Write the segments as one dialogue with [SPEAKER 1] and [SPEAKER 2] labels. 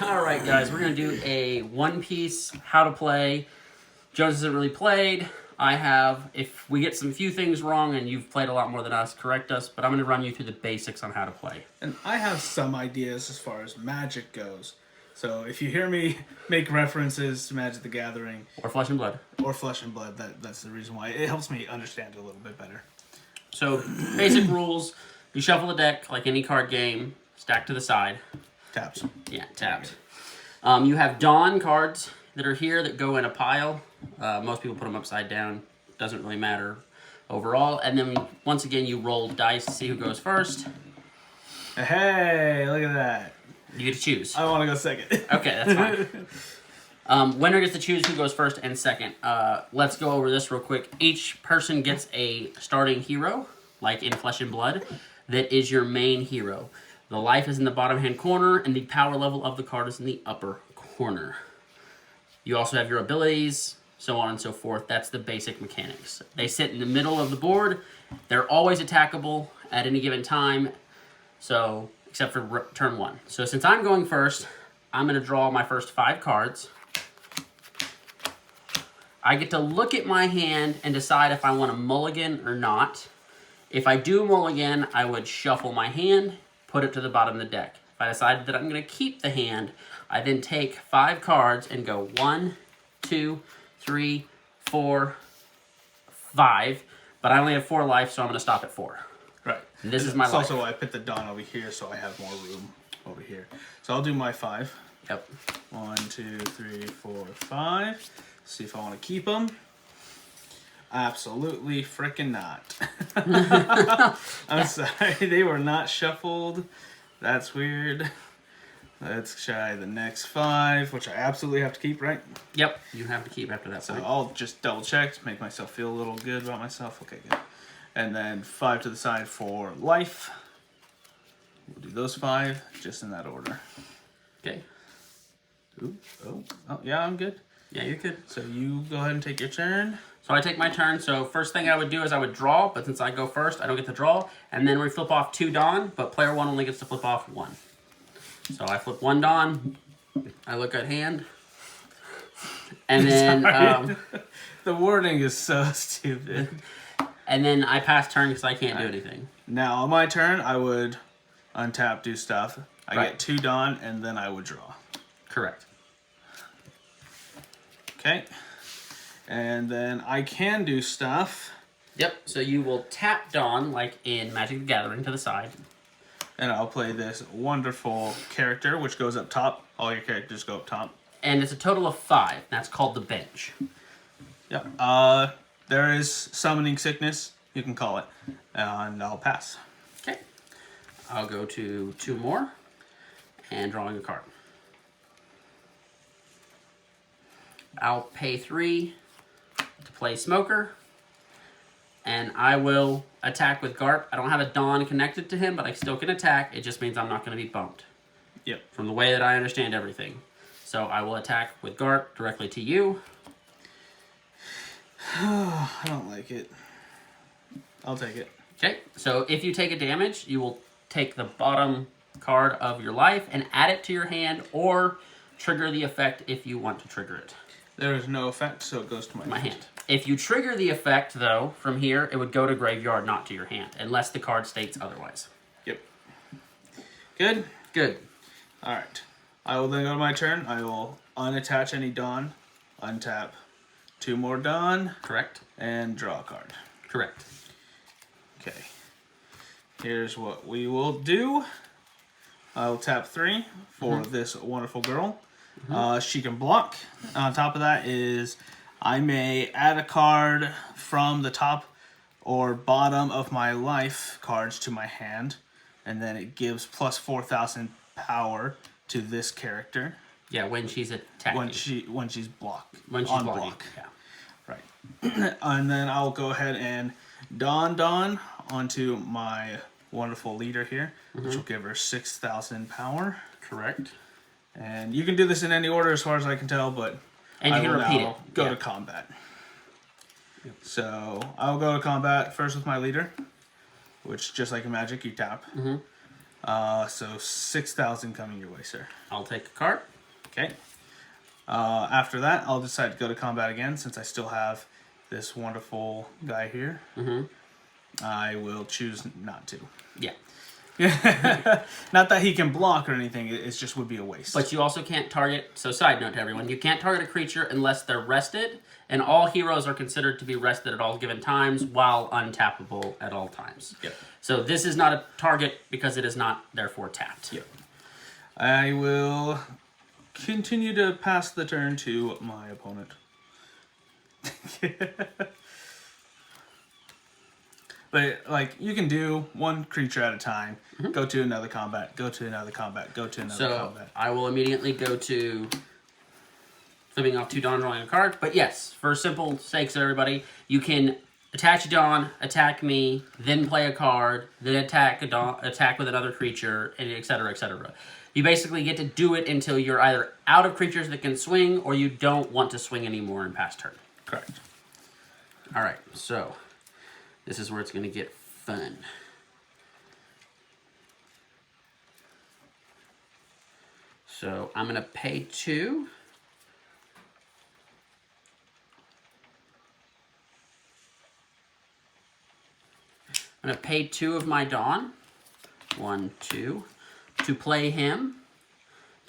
[SPEAKER 1] Alright guys, we're going to do a One Piece how to play. Jones hasn't really played. I have. If we get some few things wrong and you've played a lot more than us, correct us, but I'm going to run you through the basics on how to play.
[SPEAKER 2] And I have some ideas as far as magic goes. So if you hear me make references to Magic the Gathering...
[SPEAKER 1] Or Flesh and Blood.
[SPEAKER 2] Or Flesh and Blood, that's the reason why. It helps me understand it a little bit better.
[SPEAKER 1] So, basic rules. You shuffle the deck like any card game, stack to the side.
[SPEAKER 2] Taps.
[SPEAKER 1] Yeah, tapped. You have Dawn cards that are here that go in a pile. Most people put them upside down. Doesn't really matter overall. And then once again, you roll dice to see who goes first.
[SPEAKER 2] Hey, look at that.
[SPEAKER 1] You get to choose.
[SPEAKER 2] I want to go second.
[SPEAKER 1] Okay, that's fine. Winner gets to choose who goes first and second. Let's go over this real quick. Each person gets a starting hero, like in Flesh and Blood, that is your main hero. The life is in the bottom hand corner, and the power level of the card is in the upper corner. You also have your abilities, so on and so forth. That's the basic mechanics. They sit in the middle of the board. They're always attackable at any given time, so except for turn one. So since I'm going first, I'm going to draw my first 5 cards. I get to look at my hand and decide if I want to mulligan or not. If I do mulligan, I would shuffle my hand, put it to the bottom of the deck. If I decide that I'm going to keep the hand, I then take 5 cards and go 1, 2, 3, 4, 5. But I only have 4 life, so I'm going to stop at 4.
[SPEAKER 2] Right.
[SPEAKER 1] And this is my life.
[SPEAKER 2] That's also why I put the Dawn over here, so I have more room over here. So I'll do my 5.
[SPEAKER 1] Yep.
[SPEAKER 2] 1, 2, 3, 4, 5. See if I want to keep them. Absolutely freaking not. I'm sorry, they were not shuffled. That's weird. Let's try the next 5, which I absolutely have to keep, right?
[SPEAKER 1] Yep, you have to keep after that.
[SPEAKER 2] So I'll just double check to make myself feel a little good about myself. Okay, good. And then 5 to the side for life. We'll do those 5 just in that order.
[SPEAKER 1] Okay.
[SPEAKER 2] Ooh, oh, yeah, I'm good.
[SPEAKER 1] Yeah, you're good.
[SPEAKER 2] So you go ahead and take your turn.
[SPEAKER 1] So I take my turn. So first thing I would do is I would draw, but since I go first, I don't get to draw. And then we flip off 2 Dawn, but player 1 only gets to flip off 1. So I flip 1 Dawn. I look at hand. And then...
[SPEAKER 2] the wording is so stupid.
[SPEAKER 1] And then I pass turn because I can't do anything.
[SPEAKER 2] Now, on my turn, I would untap, do stuff. I
[SPEAKER 1] Right.
[SPEAKER 2] get 2 Dawn, and then I would draw.
[SPEAKER 1] Correct.
[SPEAKER 2] Okay. And then I can do stuff.
[SPEAKER 1] Yep, so you will tap Dawn, like in Magic the Gathering, to the side.
[SPEAKER 2] And I'll play this wonderful character, which goes up top. All your characters go up top.
[SPEAKER 1] And it's a total of 5. That's called the bench.
[SPEAKER 2] Yep. There is summoning sickness, you can call it. And I'll pass.
[SPEAKER 1] Okay. I'll go to 2 more. And drawing a card. I'll pay 3 to play Smoker. And I will attack with Garp. I don't have a Dawn connected to him, but I still can attack. It just means I'm not going to be bumped.
[SPEAKER 2] Yep.
[SPEAKER 1] From the way that I understand everything. So I will attack with Garp directly to you.
[SPEAKER 2] I don't like it. I'll take it.
[SPEAKER 1] Okay, so if you take a damage, you will take the bottom card of your life and add it to your hand, or trigger the effect if you want to trigger it.
[SPEAKER 2] There is no effect, so it goes to my
[SPEAKER 1] hand. If you trigger the effect, though, from here, it would go to graveyard, not to your hand, unless the card states otherwise.
[SPEAKER 2] Yep. Good?
[SPEAKER 1] Good.
[SPEAKER 2] Alright. I will then go to my turn. I will unattach any Dawn, untap 2 more Dawn.
[SPEAKER 1] Correct.
[SPEAKER 2] And draw a card.
[SPEAKER 1] Correct.
[SPEAKER 2] Okay. Here's what we will do. I will tap 3 for this wonderful girl. She can block. On top of that is I may add a card from the top or bottom of my life cards to my hand, and then it gives plus 4,000 power to this character.
[SPEAKER 1] Yeah, when she's attacking.
[SPEAKER 2] When she's blocked.
[SPEAKER 1] When she's
[SPEAKER 2] on
[SPEAKER 1] blocking.
[SPEAKER 2] block.
[SPEAKER 1] Yeah.
[SPEAKER 2] Right. And then I'll go ahead and Dawn onto my wonderful leader here, which will give her 6,000 power.
[SPEAKER 1] Correct.
[SPEAKER 2] And you can do this in any order as far as I can tell, but
[SPEAKER 1] and you can repeat it.
[SPEAKER 2] Go to combat. Yep. So I'll go to combat first with my leader, which just like in Magic, you tap. So 6,000 coming your way, sir.
[SPEAKER 1] I'll take a card.
[SPEAKER 2] Okay. After that, I'll decide to go to combat again since I still have this wonderful guy here. I will choose not to.
[SPEAKER 1] Yeah.
[SPEAKER 2] Not that he can block or anything, it just would be a waste.
[SPEAKER 1] But you also can't target, so side note to everyone, you can't target a creature unless they're rested, and all heroes are considered to be rested at all given times while untappable at all times.
[SPEAKER 2] Yep.
[SPEAKER 1] So this is not a target because it is not therefore tapped.
[SPEAKER 2] Yep. I will continue to pass the turn to my opponent. But, like, you can do one creature at a time. Go to another combat, go to another combat, go to another combat.
[SPEAKER 1] So I will immediately go to flipping off 2 Dawn, drawing a card. But yes, for simple sakes of everybody, you can attach a Dawn, attack me, then play a card, then attack a Dawn, attack with another creature, and et cetera, et cetera. You basically get to do it until you're either out of creatures that can swing or you don't want to swing anymore in past turn.
[SPEAKER 2] Correct.
[SPEAKER 1] All right, so this is where it's going to get fun. So I'm going to pay 2. I'm going to pay 2 of my Dawn. 1, 2. To play him.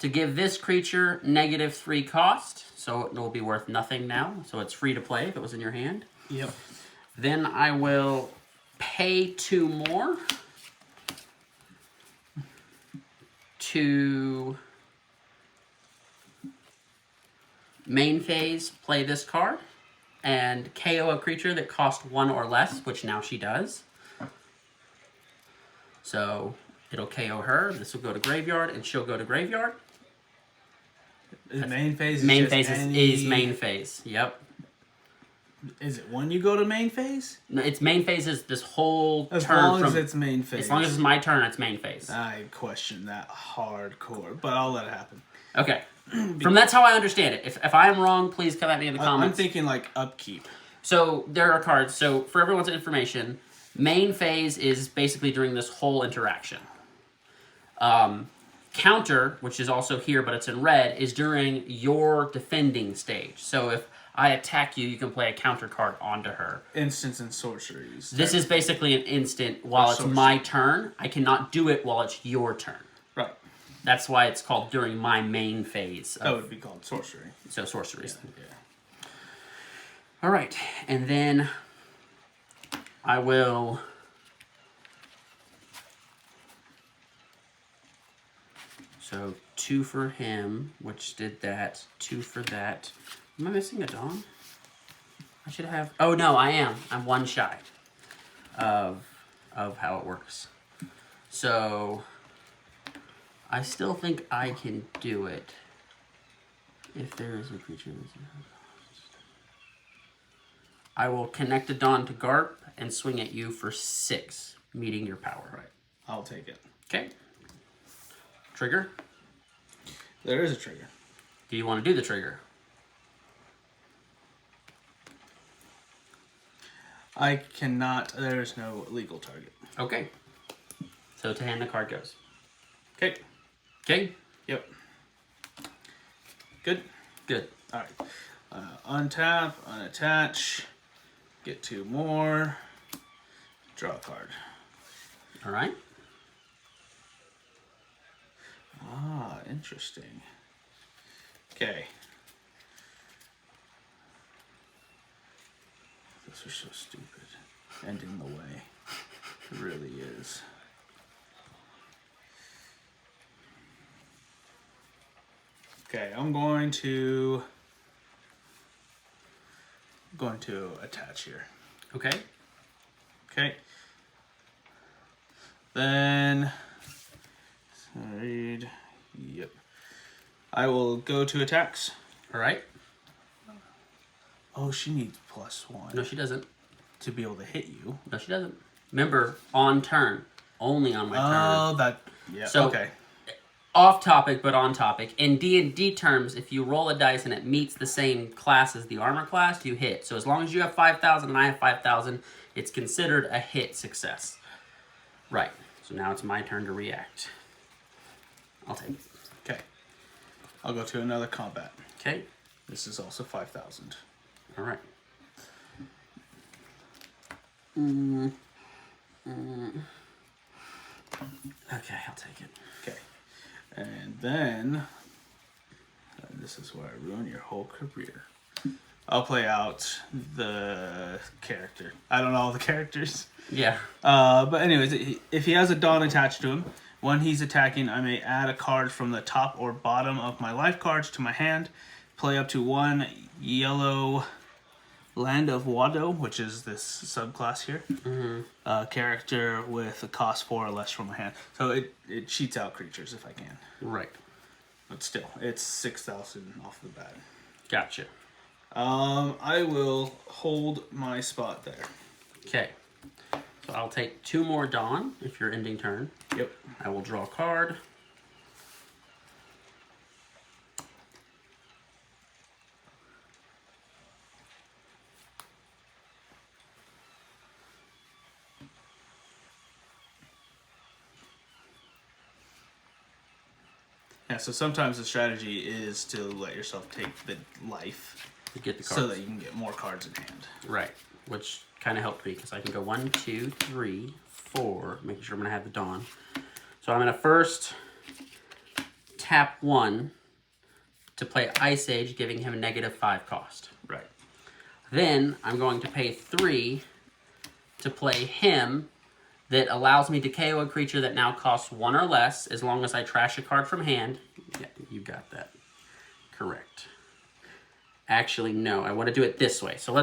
[SPEAKER 1] To give this creature -3 cost. So it will be worth nothing now. So it's free to play if it was in your hand.
[SPEAKER 2] Yep.
[SPEAKER 1] Then I will pay 2 more to main phase, play this card, and KO a creature that cost 1 or less, which now she does. So it'll KO her, this will go to graveyard, and she'll go to graveyard.
[SPEAKER 2] Main phase
[SPEAKER 1] Main phase is main phase, yep.
[SPEAKER 2] Is it when you go to main phase?
[SPEAKER 1] No, it's main phase is this whole
[SPEAKER 2] as
[SPEAKER 1] turn.
[SPEAKER 2] As long as it's main phase.
[SPEAKER 1] As long as it's my turn, it's main phase.
[SPEAKER 2] I question that hardcore, but I'll let it happen.
[SPEAKER 1] Okay. That's how I understand it. If I am wrong, please come at me in the comments.
[SPEAKER 2] I'm thinking like upkeep.
[SPEAKER 1] So there are cards. So for everyone's information, main phase is basically during this whole interaction. Counter, which is also here, but it's in red, is during your defending stage. So if I attack you, you can play a counter card onto her.
[SPEAKER 2] Instants and sorceries.
[SPEAKER 1] This is basically an instant while it's my turn. I cannot do it while it's your turn.
[SPEAKER 2] Right.
[SPEAKER 1] That's why it's called during my main phase.
[SPEAKER 2] That would be called sorcery.
[SPEAKER 1] So sorceries.
[SPEAKER 2] Yeah.
[SPEAKER 1] All right. And then I will... So 2 for him, which did that. 2 for that. Am I missing a Dawn? I should have... Oh, no, I am. I'm 1 shy of how it works. So I still think I can do it if there is a creature that's... I will connect a Dawn to Garp and swing at you for 6, meeting your power.
[SPEAKER 2] Right. I'll take it.
[SPEAKER 1] Okay. Trigger?
[SPEAKER 2] There is a trigger.
[SPEAKER 1] Do you want to do the trigger?
[SPEAKER 2] I cannot. There is no legal target.
[SPEAKER 1] Okay. So to hand the card goes.
[SPEAKER 2] Okay.
[SPEAKER 1] Okay?
[SPEAKER 2] Yep. Good?
[SPEAKER 1] Good.
[SPEAKER 2] Alright. Untap, unattach, get 2 more, draw a card.
[SPEAKER 1] Alright.
[SPEAKER 2] Ah, interesting. Okay. Those are so stupid. And in the way. It really is. Okay, I'm going to attach here.
[SPEAKER 1] Okay.
[SPEAKER 2] Okay. Then read. Yep. I will go to attacks.
[SPEAKER 1] Alright.
[SPEAKER 2] Oh, she needs +1
[SPEAKER 1] No, she doesn't.
[SPEAKER 2] to be able to hit you.
[SPEAKER 1] No, she doesn't. Remember, on turn. Only on my turn.
[SPEAKER 2] Oh, that. Yeah.
[SPEAKER 1] So,
[SPEAKER 2] okay.
[SPEAKER 1] Off topic, but on topic. In D&D terms, if you roll a dice and it meets the same class as the armor class, you hit. So as long as you have 5,000 and I have 5,000, it's considered a hit success. Right. So now it's my turn to react. I'll take it.
[SPEAKER 2] Okay. I'll go to another combat.
[SPEAKER 1] Okay.
[SPEAKER 2] This is also 5,000.
[SPEAKER 1] All right. Okay, I'll take it.
[SPEAKER 2] Okay. And then, this is where I ruin your whole career. I'll play out the character. I don't know all the characters.
[SPEAKER 1] Yeah.
[SPEAKER 2] But anyways, if he has a Dawn attached to him, when he's attacking, I may add a card from the top or bottom of my life cards to my hand. Play up to 1 yellow Land of Wado, which is this subclass here. Character with a cost 4 or less from my hand. So it cheats out creatures if I can.
[SPEAKER 1] Right.
[SPEAKER 2] But still, it's 6,000 off the bat.
[SPEAKER 1] Gotcha.
[SPEAKER 2] I will hold my spot there.
[SPEAKER 1] Okay. So I'll take 2 more Dawn if you're ending turn.
[SPEAKER 2] Yep.
[SPEAKER 1] I will draw a card.
[SPEAKER 2] Yeah, so sometimes the strategy is to let yourself take the life
[SPEAKER 1] To get the cards.
[SPEAKER 2] so that you can get more cards in hand.
[SPEAKER 1] Right. Which kind of helped me because I can go 1, 2, 3, 4, making sure I'm going to have the Dawn. So I'm going to first tap 1 to play Ice Age, giving him a -5 cost.
[SPEAKER 2] Right.
[SPEAKER 1] Then I'm going to pay 3 to play him that allows me to KO a creature that now costs 1 or less as long as I trash a card from hand. Yeah, you got that. Correct. Actually, no, I want to do it this way. So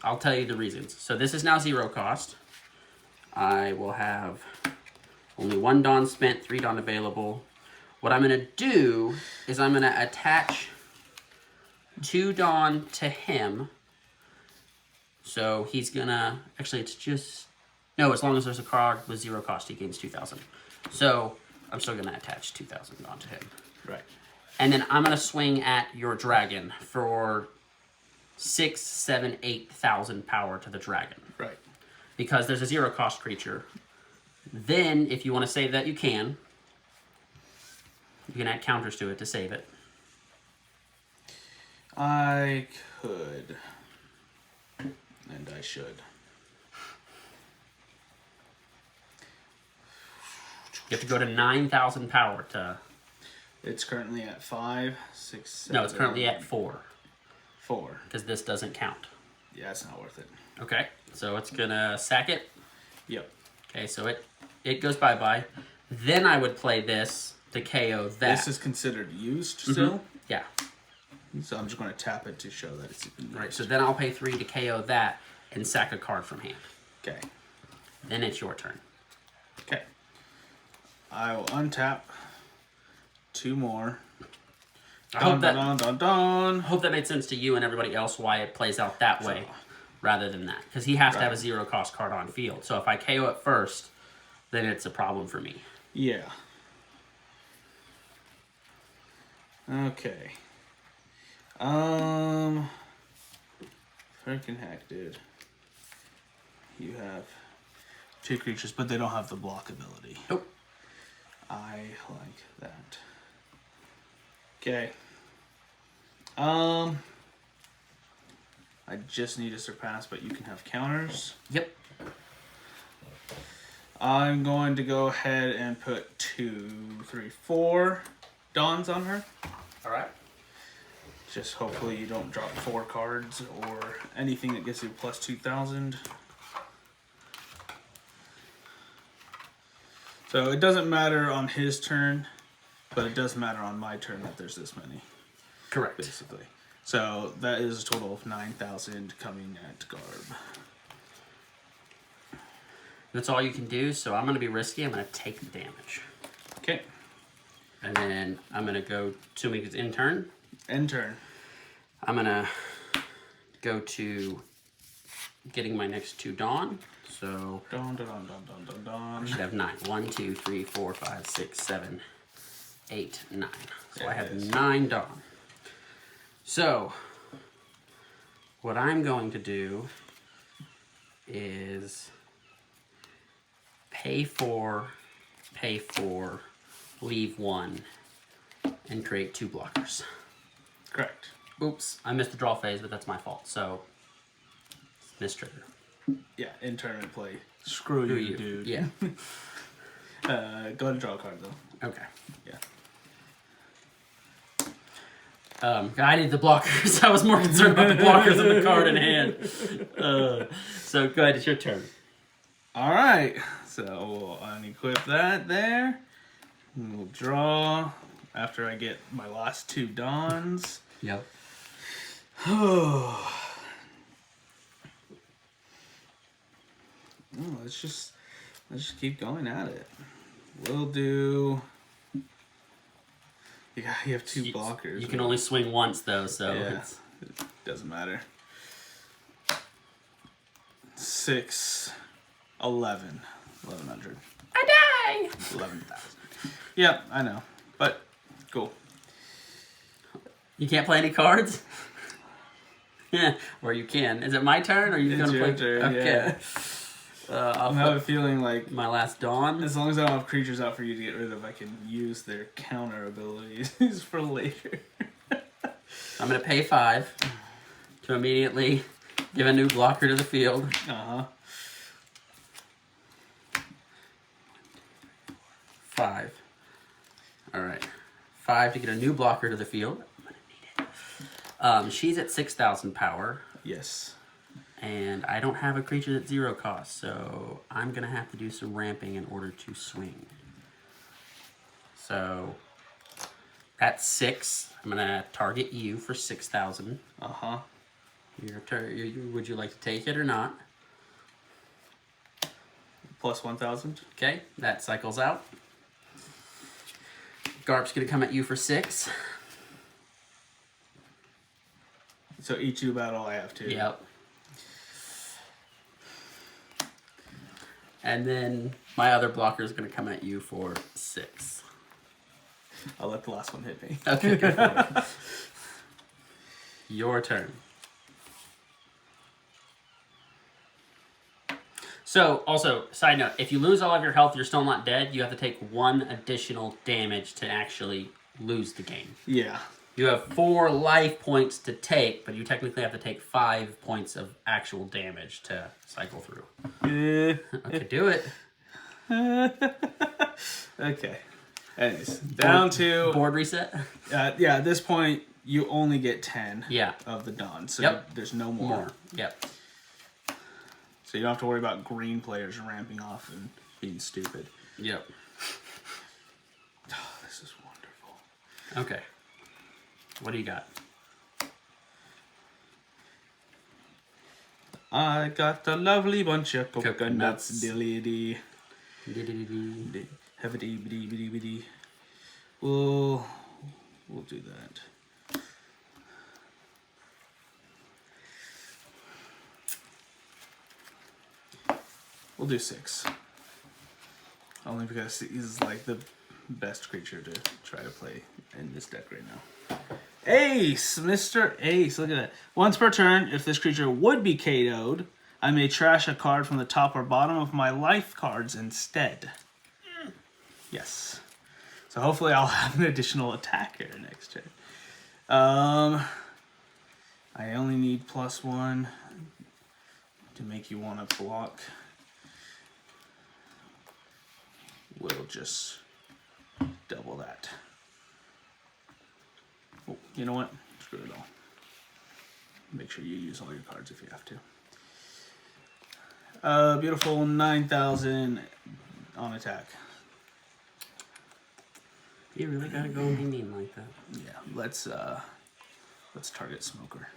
[SPEAKER 1] I'll tell you the reasons. So this is now 0 cost. I will have only 1 Dawn spent, 3 Dawn available. What I'm going to do is I'm going to attach 2 Dawn to him. So he's going to, actually it's just, no, as long as there's a card with 0 cost, he gains 2,000. So I'm still going to attach 2,000 Dawn to him.
[SPEAKER 2] Right.
[SPEAKER 1] And then I'm going to swing at your dragon for 6, 7, 8,000 power to the dragon.
[SPEAKER 2] Right.
[SPEAKER 1] Because there's a 0 cost creature. Then, if you want to save that, you can. You can add counters to it to save it.
[SPEAKER 2] I could. And I should.
[SPEAKER 1] You have to go to 9,000 power to...
[SPEAKER 2] It's currently at 5, 6, 7.
[SPEAKER 1] No, it's currently at 4.
[SPEAKER 2] 4.
[SPEAKER 1] Because this doesn't count.
[SPEAKER 2] Yeah, it's not worth it.
[SPEAKER 1] Okay, so it's going to sack it.
[SPEAKER 2] Yep.
[SPEAKER 1] Okay, so it goes bye-bye. Then I would play this to KO that.
[SPEAKER 2] This is considered used still.
[SPEAKER 1] Yeah.
[SPEAKER 2] So I'm just going to tap it to show that it's even used.
[SPEAKER 1] Right, so then I'll pay 3 to KO that and sack a card from hand.
[SPEAKER 2] Okay.
[SPEAKER 1] Then it's your turn.
[SPEAKER 2] Okay. I will untap 2 more.
[SPEAKER 1] I hope that,
[SPEAKER 2] Dun.
[SPEAKER 1] made sense to you and everybody else why it plays out that way rather than that. Because he has to have a 0 cost card on field. So if I KO it first, then it's a problem for me.
[SPEAKER 2] Yeah. Okay. Freaking heck, dude. You have 2 creatures, but they don't have the block ability.
[SPEAKER 1] Nope.
[SPEAKER 2] I like that. Okay. I just need to surpass, but you can have counters.
[SPEAKER 1] Yep.
[SPEAKER 2] I'm going to go ahead and put 2, 3, 4 Dawns on her.
[SPEAKER 1] All right.
[SPEAKER 2] Just hopefully you don't drop 4 cards or anything that gives you plus 2,000. So it doesn't matter on his turn, but it does matter on my turn that there's this many.
[SPEAKER 1] Correct.
[SPEAKER 2] Basically. So that is a total of 9,000 coming at Garb.
[SPEAKER 1] That's all you can do, so I'm going to be risky. I'm going to take the damage.
[SPEAKER 2] Okay.
[SPEAKER 1] And then I'm going to go, assuming it's in turn.
[SPEAKER 2] End turn.
[SPEAKER 1] I'm going to go to getting my next 2 Dawn. So
[SPEAKER 2] Dawn.
[SPEAKER 1] I should have 9. 1, 2, 3, 4, 5, 6, 7, 8, 9. So
[SPEAKER 2] There
[SPEAKER 1] I have
[SPEAKER 2] it is.
[SPEAKER 1] 9 Dawn. So what I'm going to do is pay for pay 4, leave 1, and create 2 blockers.
[SPEAKER 2] Correct.
[SPEAKER 1] Oops, I missed the draw phase, but that's my fault. So, mistrigger.
[SPEAKER 2] Yeah, in tournament play. Screw you, dude.
[SPEAKER 1] Yeah.
[SPEAKER 2] Go ahead and draw a card, though.
[SPEAKER 1] Okay.
[SPEAKER 2] Yeah.
[SPEAKER 1] I need the blockers. I was more concerned about the blockers than the card in hand. So, go ahead. It's your turn.
[SPEAKER 2] All right. So we'll unequip that there. And we'll draw after I get my last 2 dons.
[SPEAKER 1] Yep.
[SPEAKER 2] Oh, let's just keep going at it. We'll do. Yeah, you have 2 blockers.
[SPEAKER 1] You can only swing once, though, so
[SPEAKER 2] yeah, it doesn't matter. 6, 11, 1100.
[SPEAKER 1] I die!
[SPEAKER 2] 11,000. Yep, I know, but cool.
[SPEAKER 1] You can't play any cards? Yeah, or you can. Is it my turn, or are you
[SPEAKER 2] It's
[SPEAKER 1] going to
[SPEAKER 2] your
[SPEAKER 1] play?
[SPEAKER 2] turn,
[SPEAKER 1] Okay.
[SPEAKER 2] yeah.
[SPEAKER 1] I'll
[SPEAKER 2] I have a
[SPEAKER 1] put
[SPEAKER 2] feeling like
[SPEAKER 1] my last Dawn.
[SPEAKER 2] as long as I don't have creatures out for you to get rid of, I can use their counter abilities for later.
[SPEAKER 1] I'm going to pay 5 to immediately give a new blocker to the field.
[SPEAKER 2] Uh-huh.
[SPEAKER 1] 5. Alright. 5 to get a new blocker to the field. I'm going to need it. She's at 6,000 power.
[SPEAKER 2] Yes.
[SPEAKER 1] And I don't have a creature at 0 cost, so I'm going to have to do some ramping in order to swing. So, at 6, I'm going to target you for 6,000.
[SPEAKER 2] Uh-huh.
[SPEAKER 1] Would you like to take it or not?
[SPEAKER 2] Plus 1,000.
[SPEAKER 1] Okay, that cycles out. Garp's going to come at you for 6.
[SPEAKER 2] So each you battle, I have 2.
[SPEAKER 1] Yep. And then my other blocker is going to come at you for 6.
[SPEAKER 2] I'll let the last one hit me.
[SPEAKER 1] Okay, go for it. Your turn. So, also, side note, if you lose all of your health, you're still not dead. You have to take 1 additional damage to actually lose the game.
[SPEAKER 2] Yeah.
[SPEAKER 1] You have 4 life points to take, but you technically have to take 5 points of actual damage to cycle through. Okay, do it.
[SPEAKER 2] Okay. Anyways, down to...
[SPEAKER 1] Board reset?
[SPEAKER 2] yeah, at this point, you only get 10
[SPEAKER 1] Yeah.
[SPEAKER 2] of the Dawn. So
[SPEAKER 1] Yep.
[SPEAKER 2] there's no more.
[SPEAKER 1] More. Yep.
[SPEAKER 2] So you don't have to worry about green players ramping off and being stupid.
[SPEAKER 1] Yep.
[SPEAKER 2] Oh, this is wonderful.
[SPEAKER 1] Okay. What do you got?
[SPEAKER 2] I got a lovely bunch of
[SPEAKER 1] Coconuts.
[SPEAKER 2] coconuts, dilly-dee,
[SPEAKER 1] Dee-dee-dee-dee.
[SPEAKER 2] heavy-dee-bitty-bitty-bitty. We'll do that. We'll do 6. Only because he's like the best creature to try to play in this deck right now. Ace! Mr. Ace, look at that. Once per turn, if this creature would be KO'd, I may trash a card from the top or bottom of my life cards instead. Yes. So hopefully I'll have an additional attacker next turn. I only need +1 to make you want to block. We'll just double that. Oh, you know what? Screw it all. Make sure you use all your cards if you have to. Beautiful 9,000 on attack.
[SPEAKER 1] You really gotta go and be mean like that.
[SPEAKER 2] Yeah, let's target Smoker.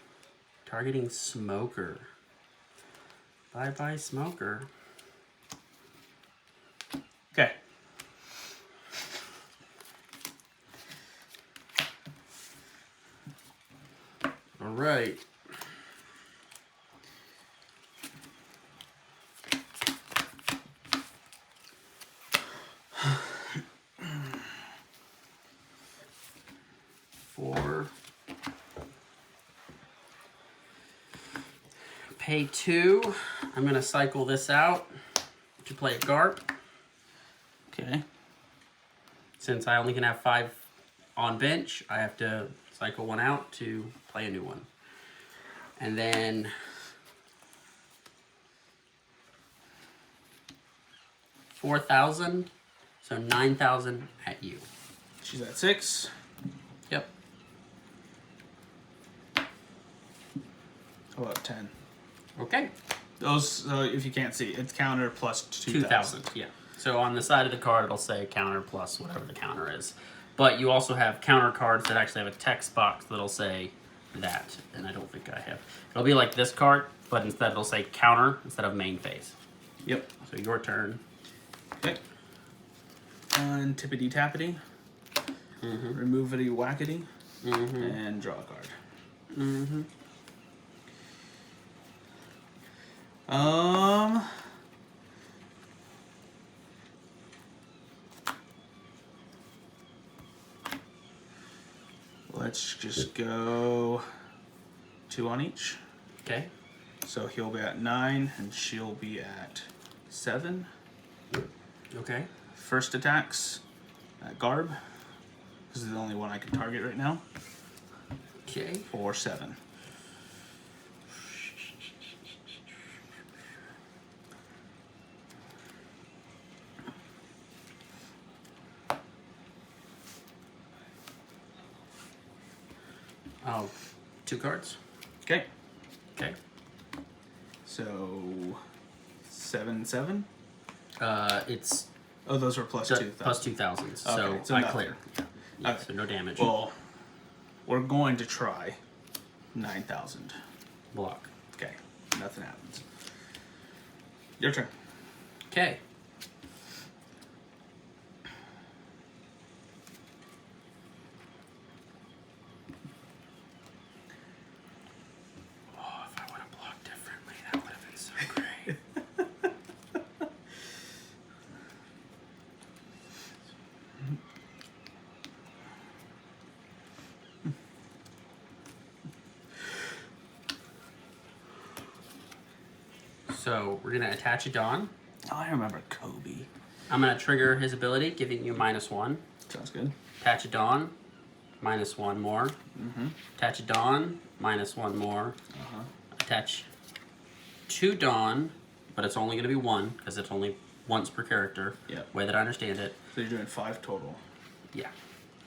[SPEAKER 1] Targeting Smoker. Bye-bye, Smoker.
[SPEAKER 2] Okay.
[SPEAKER 1] All right. Pay 2. I'm gonna cycle this out to play a Garp.
[SPEAKER 2] Okay.
[SPEAKER 1] since I only can have 5 on bench, I have to cycle one out to play a new one. And then 4,000, so 9,000 at you.
[SPEAKER 2] She's at 6.
[SPEAKER 1] Yep.
[SPEAKER 2] How about 10?
[SPEAKER 1] Okay.
[SPEAKER 2] Those, if you can't see, it's counter plus
[SPEAKER 1] 2,000. Yeah. So on the side of the card, it'll say counter plus whatever the counter is. But you also have counter cards that actually have a text box that'll say that, and I don't think I have. It'll be like this card, but instead it'll say counter instead of main phase.
[SPEAKER 2] Yep.
[SPEAKER 1] So your turn.
[SPEAKER 2] Okay. On tippity tappity. Removity whackity. And draw a card. Let's just go 2 on each.
[SPEAKER 1] Okay.
[SPEAKER 2] So he'll be at 9 and she'll be at 7.
[SPEAKER 1] Okay.
[SPEAKER 2] First attacks at Garb. This is the only one I can target right now.
[SPEAKER 1] Okay.
[SPEAKER 2] For 7.
[SPEAKER 1] Oh, 2 cards.
[SPEAKER 2] Okay.
[SPEAKER 1] Okay.
[SPEAKER 2] So 7, 7.
[SPEAKER 1] It's
[SPEAKER 2] Oh, those were plus 2,000.
[SPEAKER 1] plus 2,000. So,
[SPEAKER 2] Okay, so
[SPEAKER 1] I
[SPEAKER 2] nothing.
[SPEAKER 1] clear. Yeah,
[SPEAKER 2] Okay.
[SPEAKER 1] so no damage.
[SPEAKER 2] Well, we're going to try 9,000.
[SPEAKER 1] Block.
[SPEAKER 2] Okay, nothing happens. Your turn.
[SPEAKER 1] Okay. Oh, if I would have blocked differently, that would have been so great. So we're gonna attach a Dawn.
[SPEAKER 2] Oh, I remember Kobe.
[SPEAKER 1] I'm gonna trigger his ability, giving you -1.
[SPEAKER 2] Sounds good.
[SPEAKER 1] Attach a Dawn, -1 more. Attach a Dawn, -1 more. Attach 2 Dawn, but it's only gonna be 1 because it's only once per character.
[SPEAKER 2] Yep.
[SPEAKER 1] Way that I understand it.
[SPEAKER 2] So you're doing 5 total.
[SPEAKER 1] Yeah.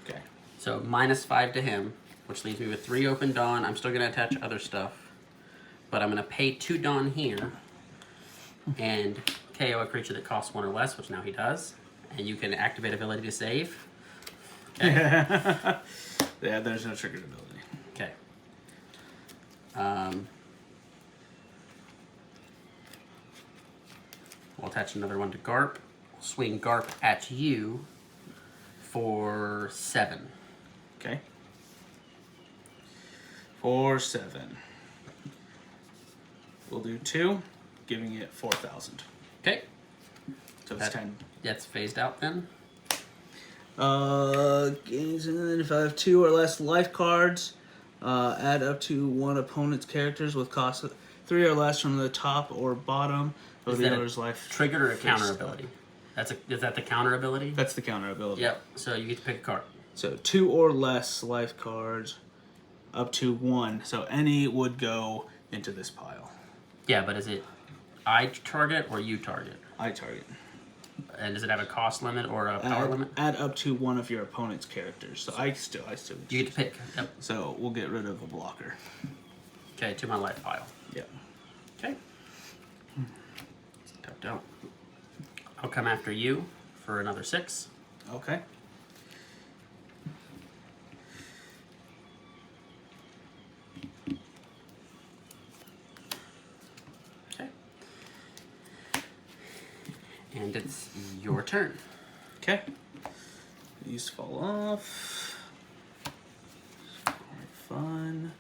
[SPEAKER 2] Okay.
[SPEAKER 1] So -5 to him, which leaves me with 3 open Dawn. I'm still gonna attach other stuff, but I'm gonna pay 2 Dawn here, and KO a creature that costs 1 or less, which now he does, and you can activate ability to save. Okay.
[SPEAKER 2] Yeah, there's no triggered ability.
[SPEAKER 1] Okay. We'll attach another one to Garp. We'll swing Garp at you for 7.
[SPEAKER 2] Okay. For 7. We'll do 2, giving it 4,000.
[SPEAKER 1] Okay.
[SPEAKER 2] So it's 10.
[SPEAKER 1] That's phased out then.
[SPEAKER 2] Games, and then if I have 2 or less life cards, add up to 1 opponent's characters with cost 3 or less from the top or bottom of
[SPEAKER 1] Is
[SPEAKER 2] the
[SPEAKER 1] that a
[SPEAKER 2] other's life.
[SPEAKER 1] trigger or a counter
[SPEAKER 2] First.
[SPEAKER 1] ability? Is that the counter ability?
[SPEAKER 2] That's the counter ability.
[SPEAKER 1] Yep. So you get to pick a card.
[SPEAKER 2] So 2 or less life cards, up to 1. So any would go into this pile.
[SPEAKER 1] Yeah, but is it I target or you target?
[SPEAKER 2] I target.
[SPEAKER 1] And does it have a cost limit or a power limit?
[SPEAKER 2] Add up to 1 of your opponent's characters. So I still.
[SPEAKER 1] You get to pick. Yep.
[SPEAKER 2] So we'll get rid of a blocker.
[SPEAKER 1] Okay, to my life pile.
[SPEAKER 2] Yep.
[SPEAKER 1] Okay. Tapped out. I'll come after you for another 6.
[SPEAKER 2] Okay.
[SPEAKER 1] Okay. And it's your turn.
[SPEAKER 2] Okay. These fall off. Fun.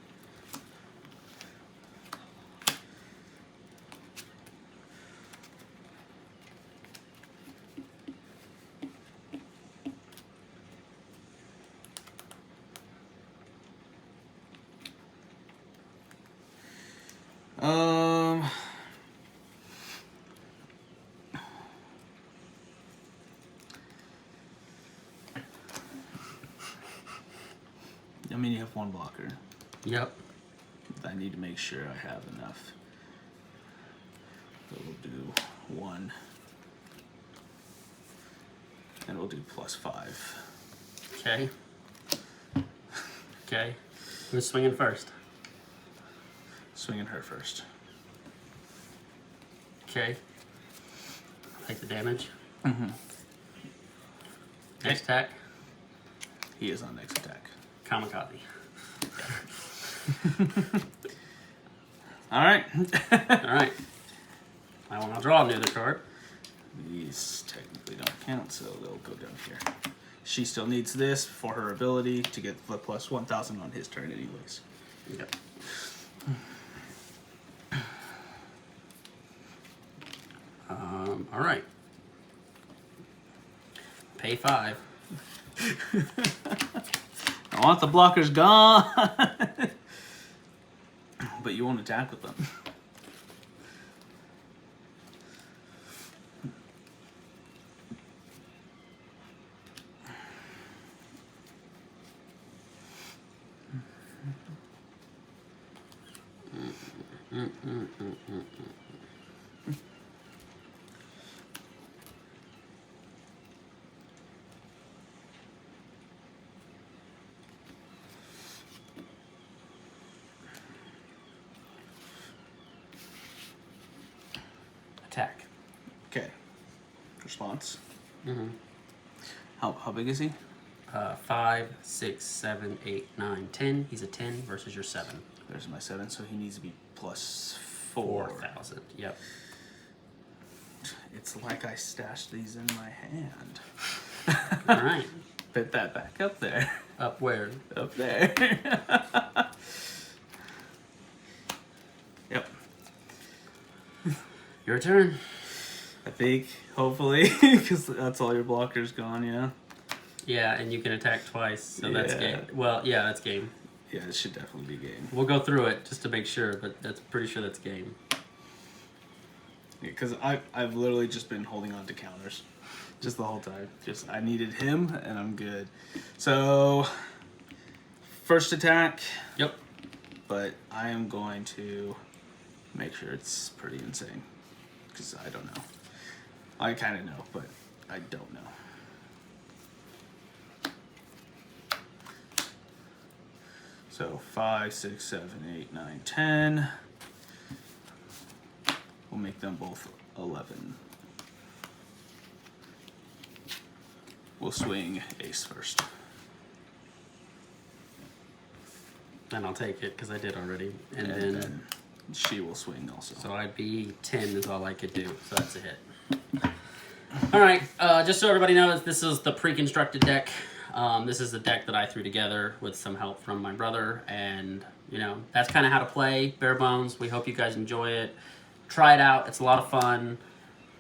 [SPEAKER 2] I mean, you have one blocker.
[SPEAKER 1] Yep.
[SPEAKER 2] I need to make sure I have enough. So we'll do 1. And we'll do +5.
[SPEAKER 1] Okay. Okay. Who's swinging first?
[SPEAKER 2] Swinging her first.
[SPEAKER 1] Okay. Take the damage.
[SPEAKER 2] Mm-hmm.
[SPEAKER 1] Next attack.
[SPEAKER 2] He is on next attack.
[SPEAKER 1] Kamikaze.
[SPEAKER 2] All right.
[SPEAKER 1] All right. I will now draw another card.
[SPEAKER 2] These technically don't count, so they'll go down here. She still needs this for her ability to get the plus 1,000 on his turn anyways.
[SPEAKER 1] Yep. All right. Pay 5.
[SPEAKER 2] I want the blockers gone. But you won't attack with them.
[SPEAKER 1] Attack.
[SPEAKER 2] Okay. Response.
[SPEAKER 1] Mm-hmm.
[SPEAKER 2] How big is he?
[SPEAKER 1] 5, 6, 7, 8, 9, 10. He's a 10 versus your 7.
[SPEAKER 2] There's my 7, so he needs to be +4.
[SPEAKER 1] 4,000. Yep.
[SPEAKER 2] It's like I stashed these in my hand.
[SPEAKER 1] All right.
[SPEAKER 2] Put that back up there.
[SPEAKER 1] Up where?
[SPEAKER 2] Up there. Yep.
[SPEAKER 1] Your turn.
[SPEAKER 2] I think, hopefully, because that's all your blockers gone, yeah?
[SPEAKER 1] Yeah, and you can attack twice, so that's
[SPEAKER 2] Yeah.
[SPEAKER 1] game. Well, yeah, that's game.
[SPEAKER 2] Yeah, it should definitely be game.
[SPEAKER 1] We'll go through it just to make sure, but that's pretty sure that's game.
[SPEAKER 2] Because I've literally just been holding on to counters. Just the whole time. Just, I needed him, and I'm good. So, first attack.
[SPEAKER 1] Yep.
[SPEAKER 2] But I am going to make sure it's pretty insane. Because I don't know. I kind of know, but I don't know. So 5, 6, 7, 8, 9, 10. We'll make them both 11. We'll swing ace first.
[SPEAKER 1] And I'll take it because I did already. And
[SPEAKER 2] And
[SPEAKER 1] then,
[SPEAKER 2] then she will swing also.
[SPEAKER 1] so I'd be 10 is all I could do. So that's a hit. All right. Just so everybody knows, this is the pre-constructed deck. This is the deck that I threw together with some help from my brother. And, you know, that's kind of how to play bare bones. We hope you guys enjoy it. Try it out. It's a lot of fun.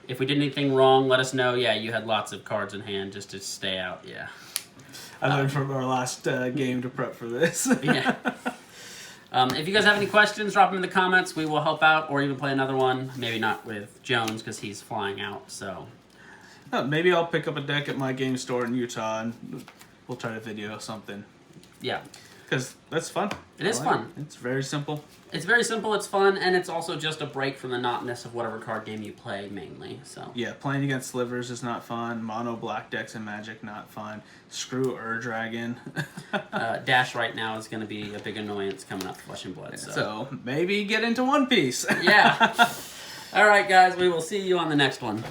[SPEAKER 1] If we did anything wrong, let us know. Yeah, you had lots of cards in hand just to stay out. Yeah.
[SPEAKER 2] I learned from our last game to prep for this.
[SPEAKER 1] Yeah. If you guys have any questions, drop them in the comments. We will help out or even play another one. Maybe not with Jones because he's flying out. So
[SPEAKER 2] Maybe I'll pick up a deck at my game store in Utah and we'll try to video something.
[SPEAKER 1] yeah,
[SPEAKER 2] Because that's fun.
[SPEAKER 1] it is
[SPEAKER 2] I like
[SPEAKER 1] fun.
[SPEAKER 2] it. It's very simple.
[SPEAKER 1] It's very simple. It's fun, and it's also just a break from the monotonous of whatever card game you play mainly. So
[SPEAKER 2] Yeah, playing against slivers is not fun. Mono black decks and Magic, not fun. Screw Dragon.
[SPEAKER 1] Dash right now is going to be a big annoyance coming up Flesh and Blood.
[SPEAKER 2] So maybe get into One Piece.
[SPEAKER 1] Yeah. All right, guys. We will see you on the next one.